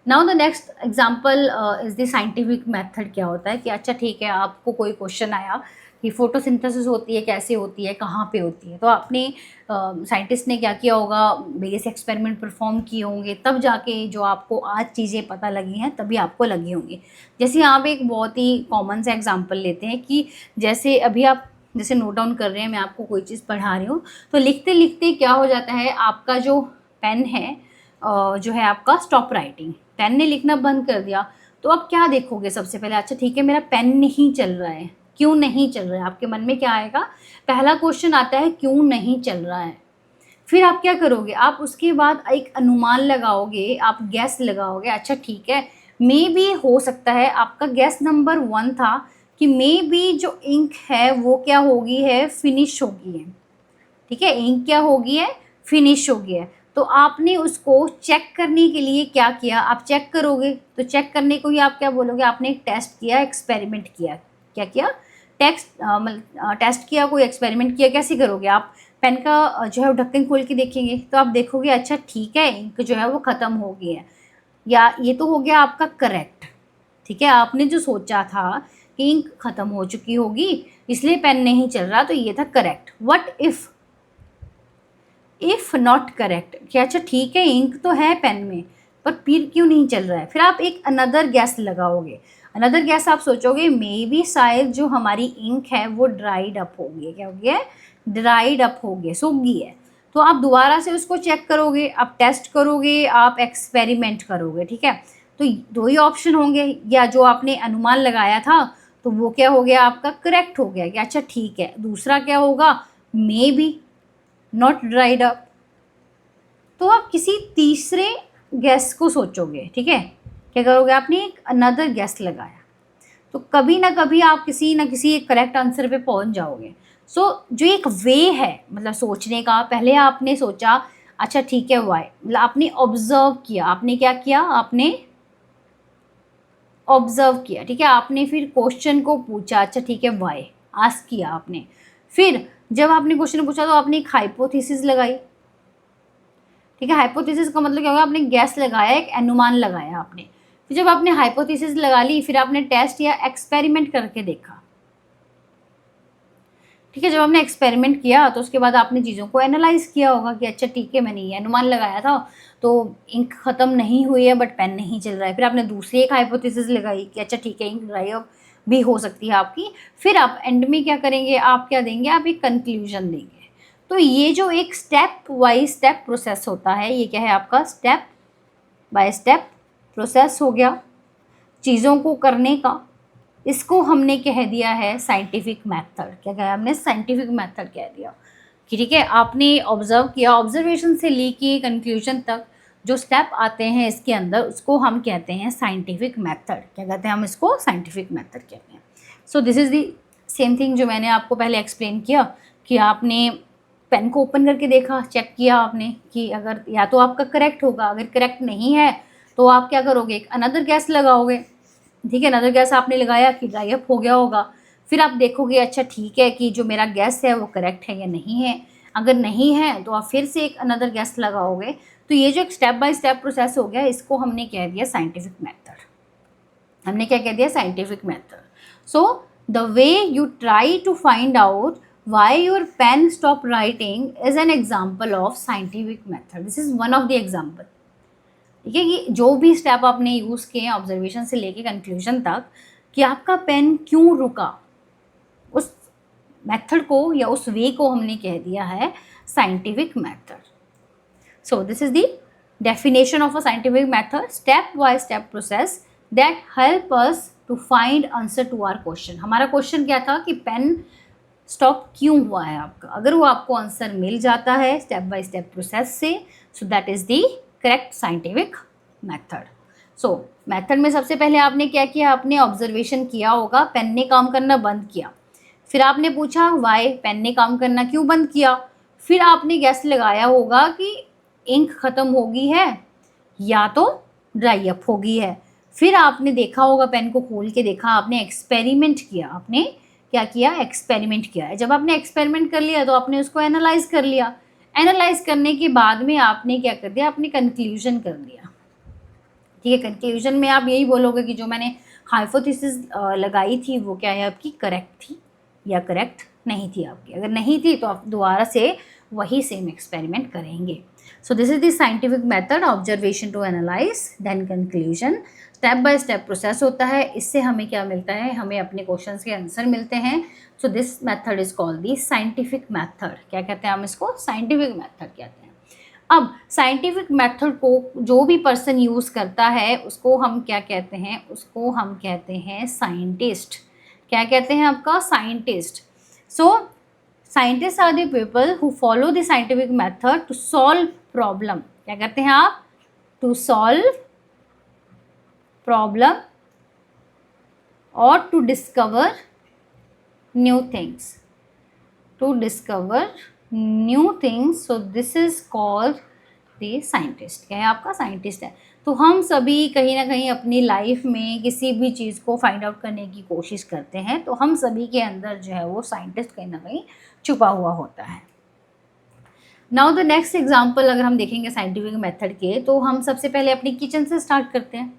Now the next example is the scientific method. क्या होता है कि अच्छा ठीक है, आपको कोई क्वेश्चन आया कि फोटोसिंथेसिस होती है, कैसे होती है, कहाँ पे होती है, तो आपने साइंटिस्ट ने क्या किया होगा? वेरियस एक्सपेरिमेंट परफॉर्म किए होंगे, तब जाके जो आपको आज चीज़ें पता लगी हैं, तभी आपको लगी होंगी। जैसे यहाँ पे एक बहुत ही कॉमन सा एग्जाम्पल लेते हैं कि जैसे अभी आप जैसे नोट डाउन कर रहे हैं, मैं आपको कोई चीज़ पढ़ा रही हूँ, तो लिखते लिखते क्या हो जाता है, आपका जो पेन है जो है आपका स्टॉप राइटिंग, पेन ने लिखना बंद कर दिया। तो अब क्या देखोगे सबसे पहले? अच्छा ठीक है, मेरा पेन नहीं चल रहा है। क्यों नहीं चल रहा है? आपके मन में क्या आएगा? पहला क्वेश्चन आता है क्यों नहीं चल रहा है। फिर आप क्या करोगे? आप उसके बाद एक अनुमान लगाओगे, आप गैस लगाओगे। अच्छा ठीक है, मे बी हो सकता है, आपका गैस नंबर 1 था कि मे बी जो इंक है वो क्या होगी है? फिनिश होगी है, ठीक है, इंक क्या होगी है? फिनिश होगी है। तो आपने उसको चेक करने के लिए क्या किया? आप चेक करोगे, तो चेक करने को ही आप क्या बोलोगे? आपने एक टेस्ट किया, एक्सपेरिमेंट किया। क्या किया? टेस्ट किया, कोई एक्सपेरिमेंट किया। कैसे करोगे? आप पेन का जो है ढक्कन खोल के देखेंगे, तो आप देखोगे अच्छा ठीक है, इंक जो है वो ख़त्म हो गई है। या ये तो हो गया आपका करेक्ट, ठीक है, आपने जो सोचा था कि इंक ख़त्म हो चुकी होगी इसलिए पेन नहीं चल रहा, तो ये था correct. What if not correct, कि अच्छा ठीक है, इंक तो है पेन में, पर फिर क्यों नहीं चल रहा है? फिर आप एक अनदर गैस लगाओगे। अनदर गैस आप सोचोगे मे बी शायद जो हमारी इंक है वो ड्राइड अप हो गई है। क्या हो गया? ड्राइड अप हो गई, सूख गई है। तो आप दोबारा से उसको चेक करोगे, आप टेस्ट करोगे, आप एक्सपेरिमेंट करोगे, ठीक है। तो दो ही ऑप्शन होंगे, या जो आपने अनुमान लगाया था तो वो क्या हो गया? आपका करेक्ट हो गया कि अच्छा ठीक है। दूसरा क्या होगा? May be not dried up. तो आप किसी तीसरे गैस को सोचोगे, ठीक है। क्या करोगे? आपने एक अनदर गैस लगाया, तो कभी ना कभी आप किसी ना किसी एक करेक्ट आंसर पे पहुंच जाओगे। सो जो एक वे है मतलब सोचने का, पहले आपने सोचा अच्छा ठीक है वाई, मतलब आपने ऑब्जर्व किया। आपने क्या किया? आपने ऑब्जर्व किया, ठीक है। आपने फिर क्वेश्चन को पूछा, अच्छा ठीक है वाई आस्क किया आपने। फिर जब आपने क्वेश्चन पूछा तो आपने एक हाइपोथेसिस लगाई, ठीक है। हाइपोथेसिस का मतलब क्या होगा? आपने गैस लगाया, एक अनुमान लगाया आपने। फिर जब आपने हाइपोथेसिस लगा ली, फिर आपने टेस्ट या एक्सपेरिमेंट करके देखा, ठीक है। जब आपने एक्सपेरिमेंट किया तो उसके बाद आपने चीज़ों को एनालाइज किया होगा कि अच्छा ठीक है, मैंने ये अनुमान लगाया था, तो इंक ख़त्म नहीं हुई है बट पेन नहीं चल रहा है। फिर आपने दूसरी एक हाइपोथेसिस लगाई कि अच्छा ठीक है, इंक ड्राई अप भी हो सकती है आपकी। फिर आप एंड में क्या करेंगे? आप क्या देंगे? आप एक कंक्लूजन देंगे। तो ये जो एक स्टेप वाइज स्टेप प्रोसेस होता है, ये क्या है आपका? स्टेप बाय स्टेप प्रोसेस हो गया चीज़ों को करने का। इसको हमने कह दिया है साइंटिफिक मेथड। क्या कहा हमने? साइंटिफिक मेथड कह दिया कि ठीक है, आपने ऑब्जर्व किया, ऑब्जर्वेशन से लेके कंक्लूजन तक जो स्टेप आते हैं इसके अंदर, उसको हम कहते हैं साइंटिफिक मेथड। क्या कहते हैं हम इसको? साइंटिफिक मेथड कहते हैं। So this is the same thing जो मैंने आपको पहले एक्सप्लेन किया कि आपने पेन को ओपन करके देखा, चेक किया आपने कि अगर या तो आपका करेक्ट होगा, अगर करेक्ट नहीं है तो आप क्या करोगे, एक अनदर गैस लगाओगे। ठीक है, अनदर गैस आपने लगाया कि ड्राई अप हो गया होगा, फिर आप देखोगे अच्छा ठीक है कि जो मेरा गैस है वो करेक्ट है या नहीं है। अगर नहीं है तो आप फिर से एक अनदर गैस लगाओगे। तो ये जो एक स्टेप बाय स्टेप प्रोसेस हो गया, इसको हमने कह दिया साइंटिफिक मेथड। हमने क्या कह दिया, scientific method. So the way you try to find out why your pen stop writing is an example of scientific method. This is one of the example. ठीक है, कि जो भी स्टेप आपने यूज़ किए ऑब्जर्वेशन से लेके कंक्लूजन तक कि आपका पेन क्यों रुका, उस मेथड को या उस वे को हमने कह दिया है scientific method. So this is the definition of a scientific method, step by step process that help us to find answer to our question. हमारा क्वेश्चन क्या था कि पेन स्टॉप क्यों हुआ है आपका, अगर वो आपको आंसर मिल जाता है स्टेप बाय स्टेप प्रोसेस से, so that is the correct scientific method. So method में सबसे पहले आपने क्या किया, आपने ऑब्जर्वेशन किया होगा, पेन ने काम करना बंद किया। फिर आपने पूछा वाई, पेन ने काम करना क्यों बंद किया। फिर आपने गैस लगाया होगा कि इंक ख़त्म हो गई है या तो ड्राई अप हो गई है। फिर आपने देखा होगा, पेन को खोल के देखा, आपने एक्सपेरिमेंट किया। आपने क्या किया, एक्सपेरिमेंट किया है। जब आपने एक्सपेरिमेंट कर लिया तो आपने उसको एनालाइज कर लिया। एनालाइज करने के बाद में आपने क्या कर दिया, आपने कंक्लूजन कर दिया। ठीक है, कंक्लूजन में आप यही बोलोगे कि जो मैंने हाइपोथेसिस लगाई थी वो क्या है आपकी, करेक्ट थी या करेक्ट नहीं थी आपकी। अगर नहीं थी तो आप दोबारा से वही सेम एक्सपेरिमेंट करेंगे। So this is the scientific method, observation to analyse then conclusion. Step by step process होता है, इससे हमें क्या मिलता है, हमें अपने क्वेश्चंस के आंसर मिलते हैं। So this method is called the scientific method. क्या कहते हैं हम इसको, साइंटिफिक मेथड कहते हैं। अब साइंटिफिक मेथड को जो भी पर्सन यूज़ करता है उसको हम क्या कहते हैं, उसको हम कहते हैं साइंटिस्ट। क्या कहते हैं आपका, scientist. So scientist are the people who follow the scientific method to solve problem. क्या कहते हैं आप, टू सॉल्व प्रॉब्लम और to discover new things, to discover new things. So this is called the scientist. क्या है आपका, scientist है। तो हम सभी कहीं ना कहीं अपनी लाइफ में किसी भी चीज़ को फाइंड आउट करने की कोशिश करते हैं, तो हम सभी के अंदर जो है वो साइंटिस्ट कहीं ना कहीं छुपा हुआ होता है। नाउ द नेक्स्ट एग्जाम्पल अगर हम देखेंगे साइंटिफिक मेथड के, तो हम सबसे पहले अपनी किचन से स्टार्ट करते हैं।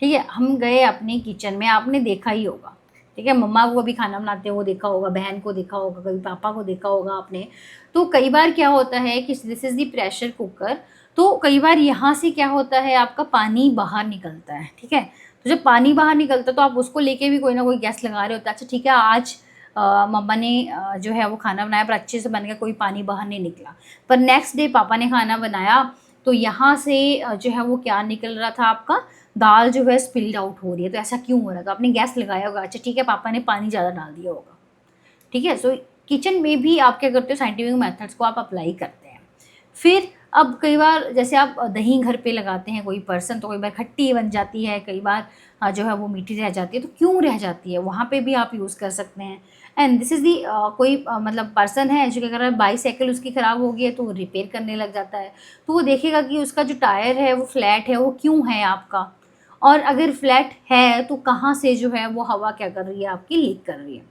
ठीक है, हम गए अपने किचन में, आपने देखा ही होगा। ठीक है, मम्मा को भी खाना बनाते हुए देखा होगा, बहन को देखा होगा, कभी पापा को देखा होगा आपने। तो कई बार क्या होता है कि this is the pressure cooker. तो कई बार यहाँ से क्या होता है, आपका पानी बाहर निकलता है। ठीक है, तो जब पानी बाहर निकलता है तो आप उसको लेके भी कोई ना कोई गैस लगा रहे होते हैं, अच्छा ठीक है आज मम्मा ने जो है वो खाना बनाया पर अच्छे से बन गया, कोई पानी बाहर नहीं निकला। पर नेक्स्ट डे पापा ने खाना बनाया तो यहाँ से जो है वो क्या निकल रहा था, आपका दाल जो है स्पिल्ड आउट हो रही है। तो ऐसा क्यों हो रहा है, तो आपने गैस लगाया होगा, अच्छा ठीक है पापा ने पानी ज़्यादा डाल दिया होगा। ठीक है, सो किचन में भी आप क्या करते हो, साइंटिफिक मेथड्स को आप अप्लाई करते हैं। फिर अब कई बार जैसे आप दही घर पे लगाते हैं कोई पर्सन, तो कई बार खट्टी बन जाती है, कई बार जो है वो मीठी रह जाती है। तो क्यों रह जाती है, वहाँ पे भी आप यूज़ कर सकते हैं। एंड दिस इज़ दी कोई मतलब पर्सन है जो क्या कर रहा है, बाईसाइकिल उसकी ख़राब हो गई है तो वो रिपेयर करने लग जाता है। तो वो देखेगा कि उसका जो टायर है वो फ्लैट है, वो क्यों है आपका, और अगर फ्लैट है तो कहाँ से जो है वो हवा क्या कर रही है आपकी, लीक कर रही है।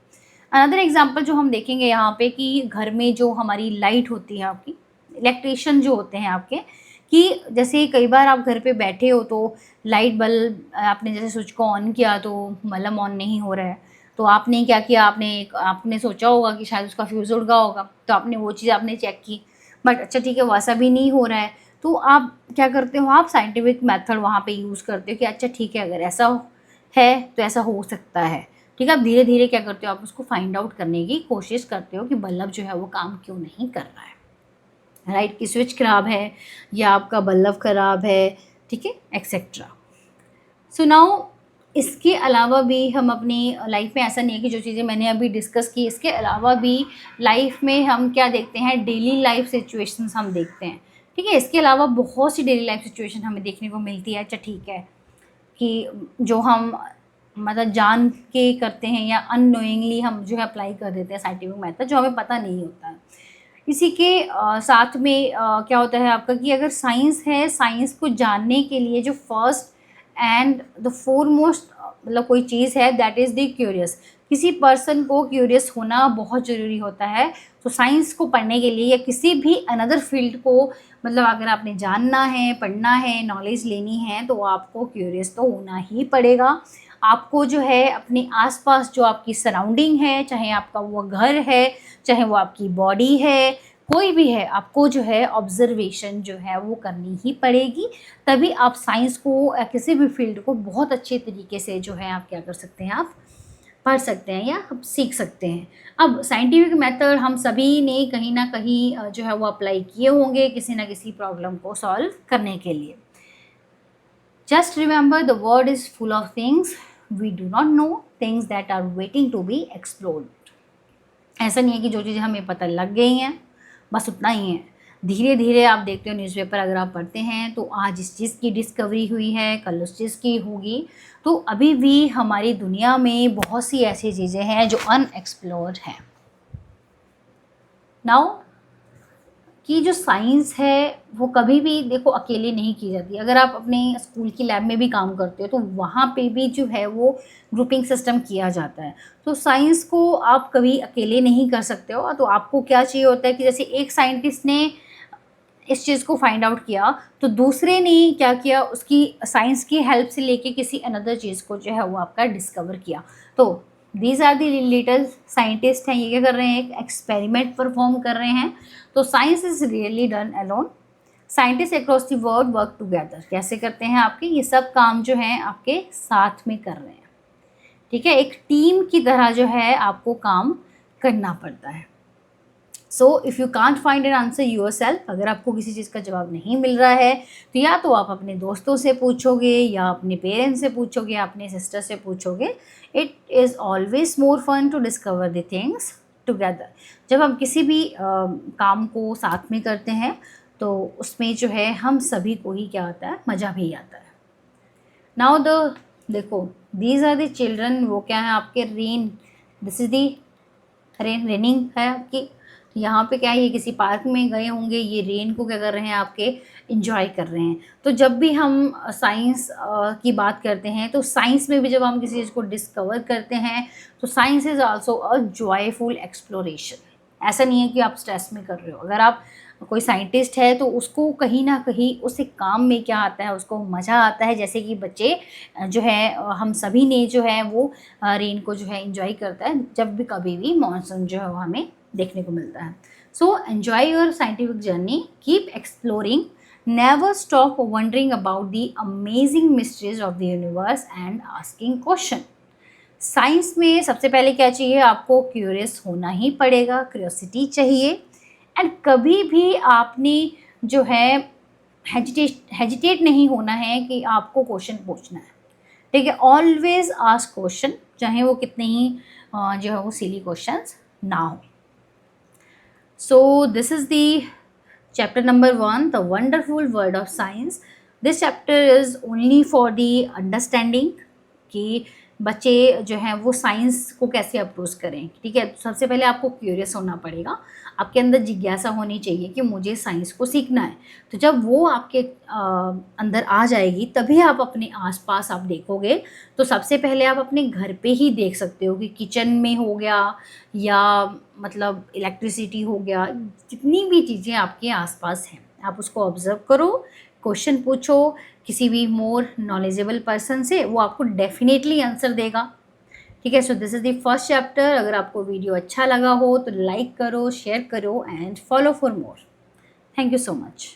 अनदर एग्जांपल जो हम देखेंगे यहाँ पे कि घर में जो हमारी लाइट होती है आपकी, इलेक्ट्रिशियन जो होते हैं आपके, कि जैसे कई बार आप घर पे बैठे हो तो लाइट बल्ब आपने जैसे स्विच को ऑन किया तो मतलब ऑन नहीं हो रहा है। तो आपने क्या किया, आपने सोचा होगा कि शायद उसका फ्यूज़ उड़ गया होगा, तो आपने वो चीज़ आपने चेक की, बट अच्छा ठीक है वैसा भी नहीं हो रहा है। तो आप क्या करते हो, आप साइंटिफिक मेथड वहाँ पे यूज़ करते हो कि अच्छा ठीक है अगर ऐसा है तो ऐसा हो सकता है। ठीक है, आप धीरे धीरे क्या करते हो, आप उसको फाइंड आउट करने की कोशिश करते हो कि बल्ब जो है वो काम क्यों नहीं कर रहा है। राइट, कि स्विच ख़राब है या आपका बल्ब ख़राब है, ठीक है, एक्सेट्रा। सो नाउ इसके अलावा भी हम अपनी लाइफ में, ऐसा नहीं है कि जो चीज़ें मैंने अभी डिस्कस की, इसके अलावा भी लाइफ में हम क्या देखते हैं, डेली लाइफ सिचुएशंस हम देखते हैं। ठीक है, इसके अलावा बहुत सी डेली लाइफ सिचुएशन हमें देखने को मिलती है। अच्छा ठीक है, कि जो हम मतलब जान के करते हैं या अननोइंगली हम जो है अप्लाई कर देते हैं साइंटिफिक मेथड, जो हमें पता नहीं होता है। इसी के साथ में क्या होता है आपका कि अगर साइंस है, साइंस को जानने के लिए जो फर्स्ट एंड द फोरमोस्ट मतलब कोई चीज़ है, दैट इज़ द क्यूरियस। किसी पर्सन को क्यूरियस होना बहुत ज़रूरी होता है। तो साइंस को पढ़ने के लिए या किसी भी अनदर फील्ड को मतलब अगर आपने जानना है, पढ़ना है, नॉलेज लेनी है, तो आपको क्यूरियस तो होना ही पड़ेगा। आपको जो है अपने आसपास जो आपकी सराउंडिंग है, चाहे आपका वो घर है, चाहे वो आपकी बॉडी है, कोई भी है, आपको जो है ऑब्जर्वेशन जो है वो करनी ही पड़ेगी। तभी आप साइंस को या किसी भी फील्ड को बहुत अच्छे तरीके से जो है आप क्या कर सकते हैं, आप पढ़ सकते हैं या आप सीख सकते हैं। अब साइंटिफिक मेथड हम सभी ने कहीं ना कहीं जो है वो अप्लाई किए होंगे किसी ना किसी प्रॉब्लम को सॉल्व करने के लिए। Just remember the world is full of things we do not know, things that are waiting to be explored. ऐसा नहीं है कि जो चीज़ें हमें पता लग गई हैं बस उतना ही है। धीरे धीरे आप देखते हो न्यूज़पेपर अगर आप पढ़ते हैं तो आज इस चीज़ की डिस्कवरी हुई है, कल उस चीज़ की होगी। तो अभी भी हमारी दुनिया में बहुत सी ऐसी चीज़ें हैं जो अनएक्सप्लोर्ड हैं। नाउ कि जो साइंस है वो कभी भी देखो अकेले नहीं की जाती। अगर आप अपने स्कूल की लैब में भी काम करते हो तो वहाँ पे भी जो है वो ग्रुपिंग सिस्टम किया जाता है। तो साइंस को आप कभी अकेले नहीं कर सकते हो। तो आपको क्या चाहिए होता है कि जैसे एक साइंटिस्ट ने इस चीज़ को फाइंड आउट किया तो दूसरे ने क्या किया, उसकी साइंस की हेल्प से लेके किसी अनदर चीज़ को जो है वो आपका डिस्कवर किया। तो these are the little scientist हैं, ये क्या कर रहे हैं, एक एक्सपेरिमेंट परफॉर्म कर रहे हैं। तो science is really done alone, scientist across the world work together. कैसे करते हैं आपके ये सब काम जो है आपके साथ में कर रहे हैं, ठीक है, एक टीम की तरह जो है आपको काम करना पड़ता है। So if you can't find an answer yourself, अगर आपको किसी चीज़ का जवाब नहीं मिल रहा है तो या तो आप अपने दोस्तों से पूछोगे या अपने पेरेंट्स से पूछोगे या अपने सिस्टर से पूछोगे। It is always more fun to discover the things together. जब हम किसी भी काम को साथ में करते हैं तो उसमें जो है हम सभी को ही क्या आता है, मज़ा भी आता है। नाउ द देखो दीज आर द चिल्ड्रन, वो क्या है आपके rain, this is the raining है आपकी। यहाँ पे क्या है, ये किसी पार्क में गए होंगे, ये रेन को क्या कर रहे हैं आपके इंजॉय कर रहे हैं। तो जब भी हम साइंस की बात करते हैं तो साइंस में भी जब हम किसी चीज़ को डिस्कवर करते हैं तो science is also a joyful exploration. ऐसा नहीं है कि आप स्ट्रेस में कर रहे हो। अगर आप कोई साइंटिस्ट है तो उसको कहीं ना कहीं उस एक काम में क्या आता है, उसको मज़ा आता है। जैसे कि बच्चे जो है हम सभी ने जो है वो रेन को जो है इंजॉय करता है जब भी कभी भी मॉनसून जो है वो हमें देखने को मिलता है। So enjoy your scientific journey, keep exploring, never stop wondering about the amazing mysteries of the universe and asking question. Science में सबसे पहले क्या चाहिए, आपको क्यूरियस होना ही पड़ेगा, क्यूरियोसिटी चाहिए। एंड कभी भी आपने जो है हेजिटेट नहीं होना है कि आपको क्वेश्चन पूछना है, ठीक है। ऑलवेज आस्क क्वेश्चन, चाहे वो कितने ही जो है वो सिली क्वेश्चंस ना हो। So this is the chapter number 1, the wonderful world of science. This chapter is only for the understanding कि बच्चे जो हैं वो साइंस को कैसे अप्रोच करें, ठीक है। तो सबसे पहले आपको क्यूरियस होना पड़ेगा, आपके अंदर जिज्ञासा होनी चाहिए कि मुझे साइंस को सीखना है। तो जब वो आपके अंदर आ जाएगी तभी आप अपने आसपास आप देखोगे। तो सबसे पहले आप अपने घर पे ही देख सकते हो कि किचन में हो गया या मतलब इलेक्ट्रिसिटी हो गया, जितनी भी चीज़ें आपके आसपास हैं आप उसको ऑब्ज़र्व करो, क्वेश्चन पूछो किसी भी मोर नॉलेजेबल पर्सन से, वो आपको डेफिनेटली आंसर देगा, ठीक है। So this is the first chapter. अगर आपको वीडियो अच्छा लगा हो तो लाइक करो, शेयर करो and follow for more. Thank you so much.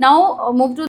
Now move to